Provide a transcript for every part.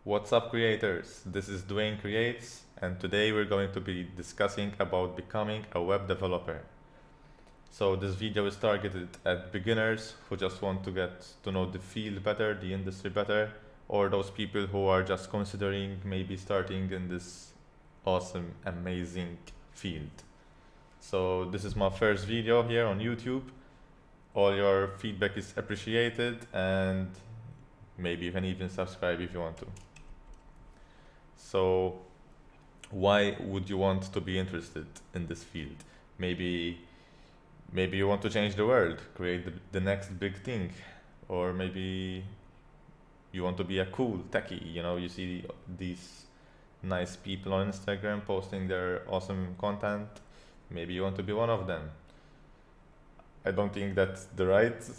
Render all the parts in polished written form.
What's up, creators? This is Duane Creates, and today we're going to be discussing about becoming a web developer. So this video is targeted at beginners who just want to get to know the field better, the industry better, or those people who are just considering maybe starting in this awesome, amazing field. So this is my first video here on YouTube. All your feedback is appreciated, and maybe you can even subscribe if you want to. So why would you want to be interested in this field? Maybe you want to change the world, create the next big thing, or maybe you want to be a cool techie. You see these nice people on Instagram posting their awesome content. Maybe you want to be one of them. I don't think that's the right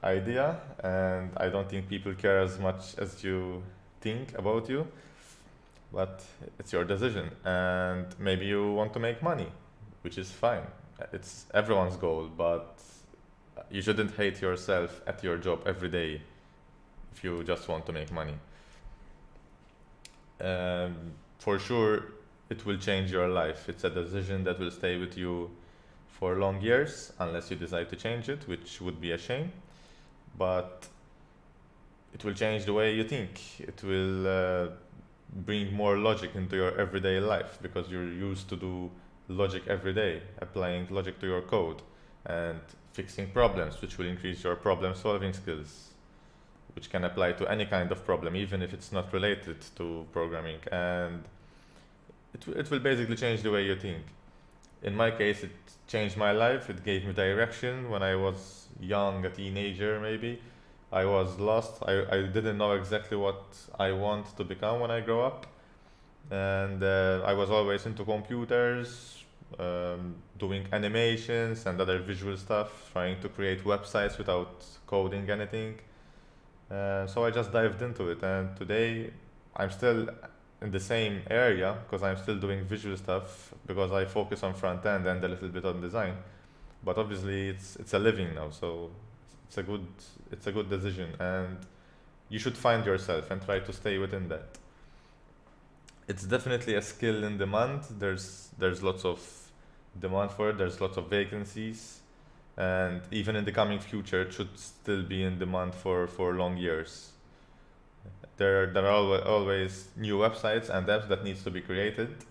idea, and I don't think people care as much as you think about you, but it's your decision. And maybe you want to make money, which is fine. It's everyone's goal, but you shouldn't hate yourself at your job every day if you just want to make money. For sure, it will change your life. It's a decision that will stay with you for long years, unless you decide to change it, which would be a shame. But it will change the way you think. It will bring more logic into your everyday life, because you're used to do logic every day, applying logic to your code and fixing problems, which will increase your problem solving skills, which can apply to any kind of problem, even if it's not related to programming. And it will basically change the way you think. In my case, it changed my life. It gave me direction. When I was young, a teenager maybe, I was lost. I didn't know exactly what I want to become when I grow up. And I was always into computers, doing animations and other visual stuff, trying to create websites without coding anything. So I just dived into it, and today I'm still in the same area because I'm still doing visual stuff, because I focus on front end and a little bit on design. But obviously it's a living now, so it's a good decision, and you should find yourself and try to stay within that. It's definitely a skill in demand. There's lots of demand for it. There's lots of vacancies, and even in the coming future, it should still be in demand for long years. There are always new websites and apps that needs to be created,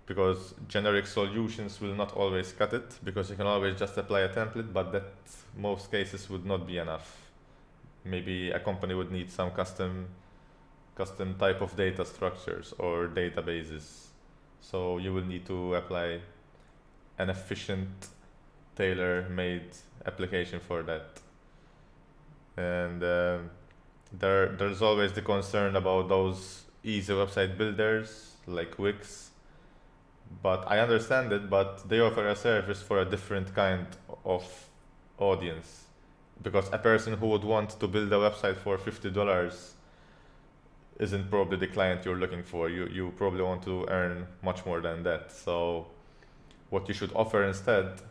because generic solutions will not always cut it, because you can always just apply a template, but that most cases would not be enough. Maybe a company would need some custom type of data structures or databases. So you will need to apply an efficient, tailor-made application for that. And there's always the concern about those easy website builders like Wix. But I understand it, but they offer a service for a different kind of audience. Because a person who would want to build a website for $50 isn't probably the client you're looking for. You probably want to earn much more than that. So what you should offer instead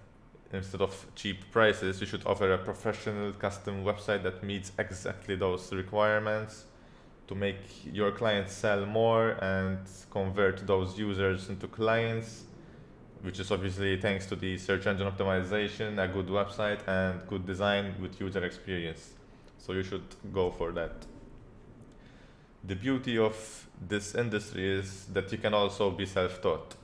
of cheap prices, you should offer a professional custom website that meets exactly those requirements to make your clients sell more and convert those users into clients, which is obviously thanks to the search engine optimization, a good website, and good design with user experience. So you should go for that. The beauty of this industry is that you can also be self-taught.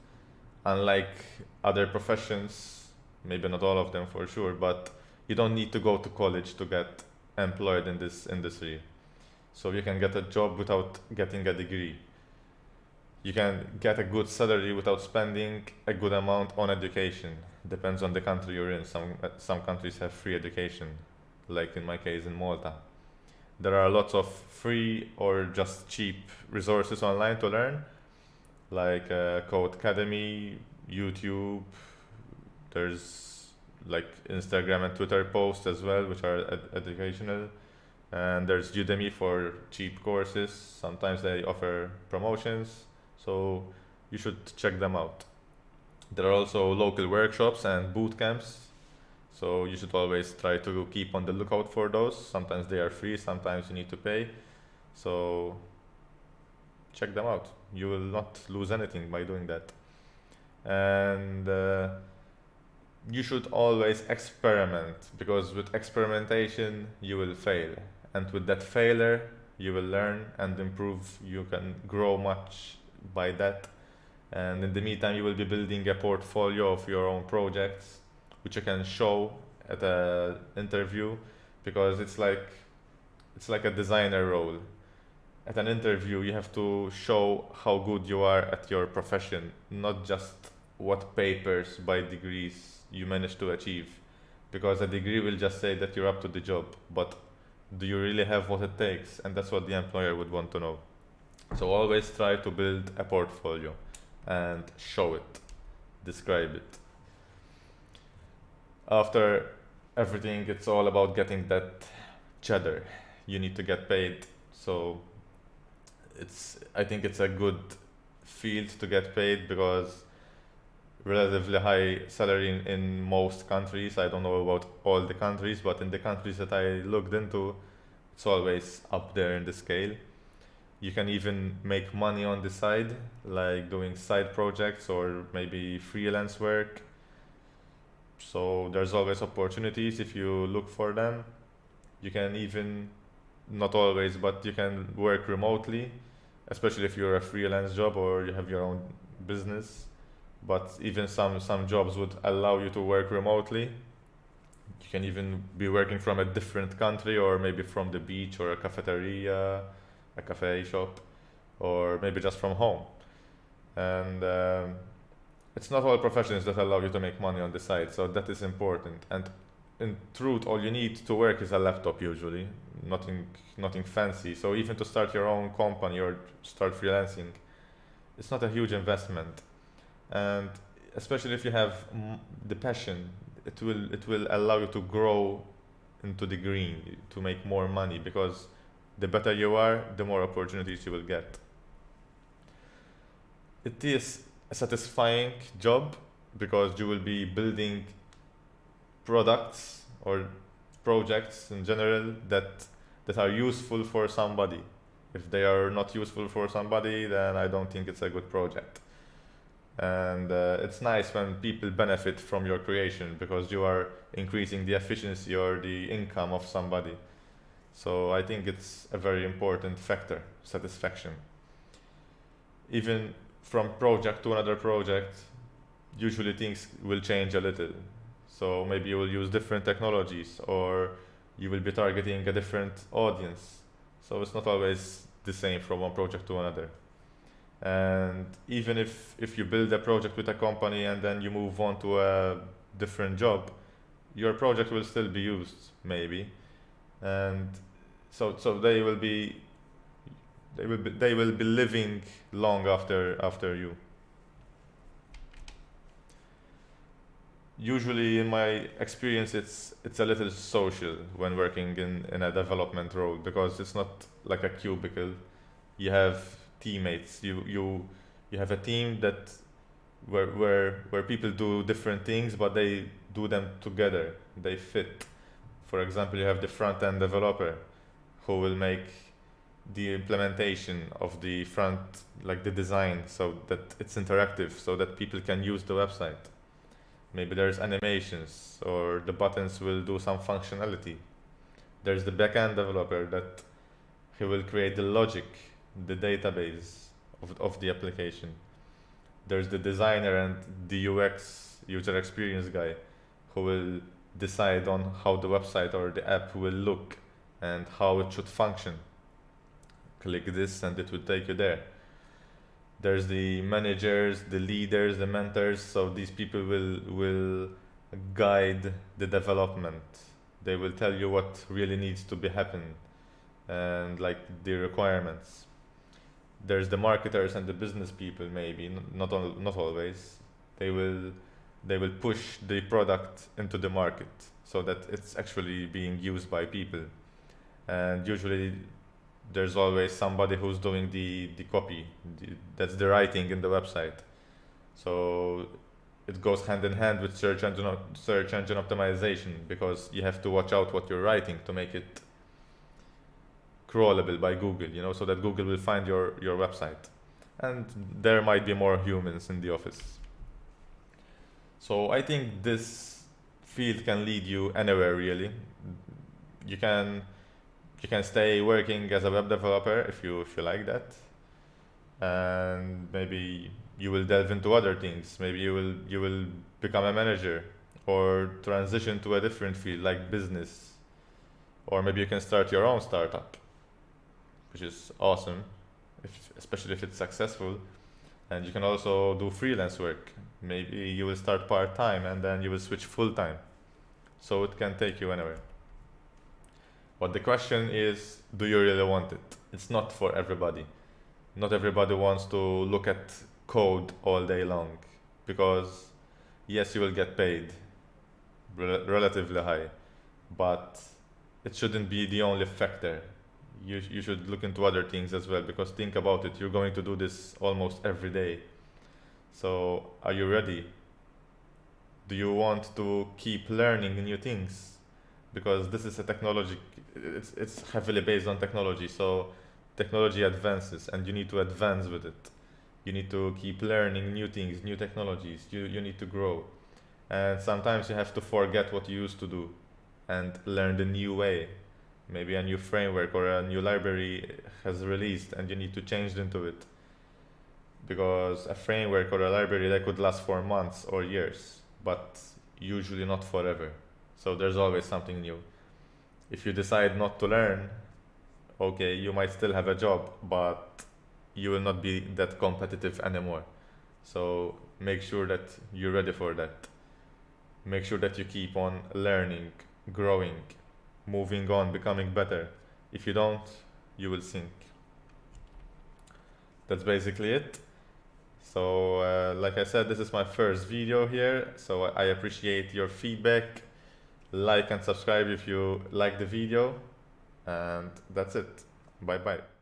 Unlike other professions, maybe not all of them for sure, but you don't need to go to college to get employed in this industry. So you can get a job without getting a degree. You can get a good salary without spending a good amount on education. Depends on the country you're in. Some countries have free education, like in my case in Malta. There are lots of free or just cheap resources online to learn, like Code Academy, YouTube. There's like Instagram and Twitter posts as well, which are educational. And there's Udemy for cheap courses. Sometimes they offer promotions, so you should check them out. There are also local workshops and boot camps, so you should always try to keep on the lookout for those. Sometimes they are free, sometimes you need to pay. So check them out. You will not lose anything by doing that. And you should always experiment, because with experimentation you will fail, and with that failure you will learn and improve. You can grow much by that, and in the meantime you will be building a portfolio of your own projects which you can show at an interview, because it's like a designer role. At an interview you have to show how good you are at your profession, not just what papers by degrees you managed to achieve, because a degree will just say that you're up to the job, but do you really have what it takes? And that's what the employer would want to know. So always try to build a portfolio and show it, describe it. After everything, it's all about getting that cheddar. You need to get paid. So I think it's a good field to get paid, because relatively high salary in most countries. I don't know about all the countries, but in the countries that I looked into, it's always up there in the scale. You can even make money on the side, like doing side projects or maybe freelance work. So there's always opportunities if you look for them. You can even, not always, but you can work remotely, especially if you're a freelance job or you have your own business. But even some jobs would allow you to work remotely. You can even be working from a different country, or maybe from the beach or a cafeteria, a cafe shop, or maybe just from home. And it's not all professions that allow you to make money on the side, so that is important. And in truth, all you need to work is a laptop usually, nothing fancy. So even to start your own company or start freelancing, it's not a huge investment. And especially if you have the passion, it will allow you to grow into the green, to make more money, because the better you are, the more opportunities you will get. It is a satisfying job, because you will be building products or projects in general that are useful for somebody. If they are not useful for somebody, then I don't think it's a good project. And it's nice when people benefit from your creation, because you are increasing the efficiency or the income of somebody. So I think it's a very important factor, satisfaction. Even from project to another project, usually things will change a little. So maybe you will use different technologies, or you will be targeting a different audience. So it's not always the same from one project to another. And even if you build a project with a company and then you move on to a different job, your project will still be used maybe, and so they will be living long after you. Usually in my experience it's a little social when working in a development role, because it's not like a cubicle. You have teammates, you have a team that where people do different things, but they do them together, they fit. For example, you have the front-end developer who will make the implementation of the front, like the design, so that it's interactive, so that people can use the website. Maybe there's animations, or the buttons will do some functionality. There's the back-end developer that he will create the logic, the database of the application. There's the designer and the UX, user experience guy, who will decide on how the website or the app will look and how it should function. Click this and it will take you there. There's the managers, the leaders, the mentors, so these people will guide the development. They will tell you what really needs to be happen, and like the requirements. There's the marketers and the business people, maybe not always. They will push the product into the market so that it's actually being used by people. And usually there's always somebody who's doing the copy, that's the writing in the website. So it goes hand in hand with search engine search engine optimization, because you have to watch out what you're writing to make it crawlable by Google, you know, so that Google will find your website. And there might be more humans in the office. So I think this field can lead you anywhere really. You can stay working as a web developer if you like that, and maybe you will delve into other things. Maybe you will become a manager or transition to a different field like business, or maybe you can start your own startup, which is awesome, especially if it's successful. And you can also do freelance work. Maybe you will start part-time and then you will switch full-time. So it can take you anywhere. But the question is, do you really want it? It's not for everybody. Not everybody wants to look at code all day long, because yes, you will get paid relatively high, but it shouldn't be the only factor. You should look into other things as well, because think about it, you're going to do this almost every day. So are you ready? Do you want to keep learning new things? Because this is a technology, it's heavily based on technology, so technology advances and you need to advance with it. You need to keep learning new things, new technologies, you need to grow. And sometimes you have to forget what you used to do and learn the new way. Maybe a new framework or a new library has released and you need to change into it. Because a framework or a library, that could last for months or years, but usually not forever. So there's always something new. If you decide not to learn, okay, you might still have a job, but you will not be that competitive anymore. So make sure that you're ready for that. Make sure that you keep on learning, growing, moving on, becoming better. If you don't, you will sink. That's basically it. So like I said, this is my first video here, so I appreciate your feedback. Like and subscribe if you like the video, and that's it. Bye bye.